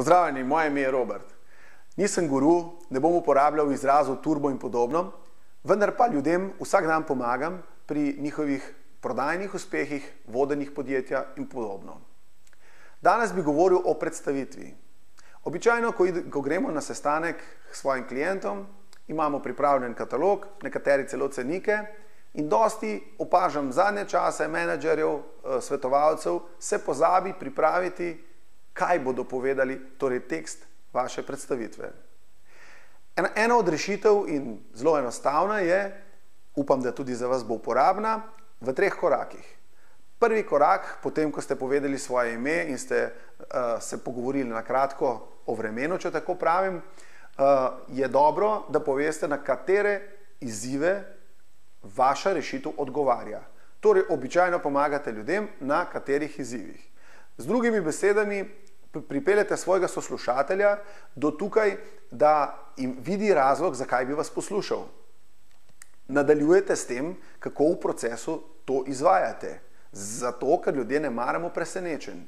Pozdravljeni, moje ime je Robert. Nisem guru, ne bom uporabljal izrazov turbo in podobno, vendar pa ljudem vsak dan pomagam pri njihovih prodajnih uspehih, vodenjih podjetja in podobno. Danes bi govoril o predstavitvi. Običajno, ko gremo na sestanek s svojim klientom, imamo pripravljen katalog, nekateri celo cenike in dosti opažam zadnje čase menedžerjev, svetovalcev, se pozabi pripraviti, kaj bodo povedali, torej tekst vaše predstavitve. Ena od rešitev in zelo enostavna je, upam, da tudi za vas bo uporabna, v 3 korakih. Prvi korak, potem, ko ste povedali svoje ime in ste se pogovorili na kratko o vremenu, če tako pravim, je dobro, da poveste, na katere izzive vaša rešitev odgovarja. Torej, običajno pomagate ljudem na katerih izzivih. Z drugimi besedami, pripeljete svojega soslušatelja do tukaj, da jim vidi razlog, zakaj bi vas poslušal. Nadaljujete s tem, kako v procesu to izvajate. Zato, ker ljudje ne maramo presenečenj.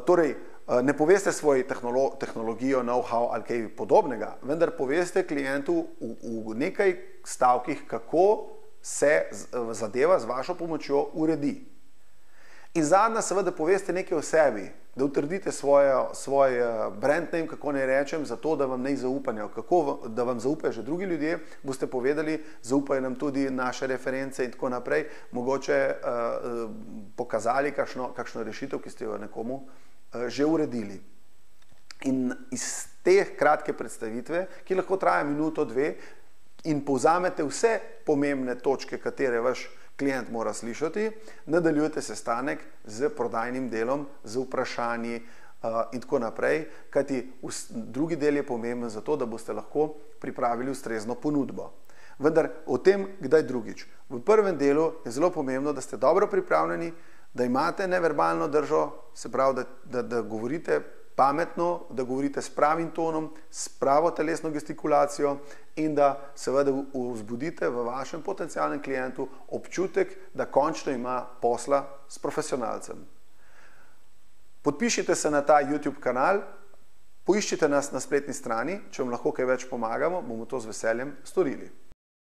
Torej, ne poveste svojo tehnologijo, know-how ali kaj podobnega, vendar poveste klientu v nekaj stavkih, kako se zadeva z vašo pomočjo uredi. In zadnja, seveda, poveste nekaj o sebi, da utrdite svoj brand name, kako naj rečem, zato, da vam ne zaupajo. Da vam zaupajo že drugi ljudje, boste povedali, zaupajo nam tudi naše reference in tako naprej, mogoče pokazali kakšno rešitev, ki ste jo nekomu že uredili. In iz te kratke predstavitve, ki lahko traja minuto, 2, in povzamete vse pomembne točke, katere vaš klient mora slišati, nadaljujete sestanek z prodajnim delom, z vprašanji in tako naprej, kajti drugi del je pomemben zato, da boste lahko pripravili ustrezno ponudbo. Vendar o tem kdaj drugič. V prvem delu je zelo pomembno, da ste dobro pripravljeni, da imate neverbalno držo, se pravi, da govorite pametno, da govorite s pravim tonom, s pravo telesno gestikulacijo in da seveda vzbudite v vašem potencialnem klientu občutek, da končno ima posla s profesionalcem. Podpišite se na ta YouTube kanal, poiščite nas na spletni strani, če vam lahko kaj več pomagamo, bomo to z veseljem storili.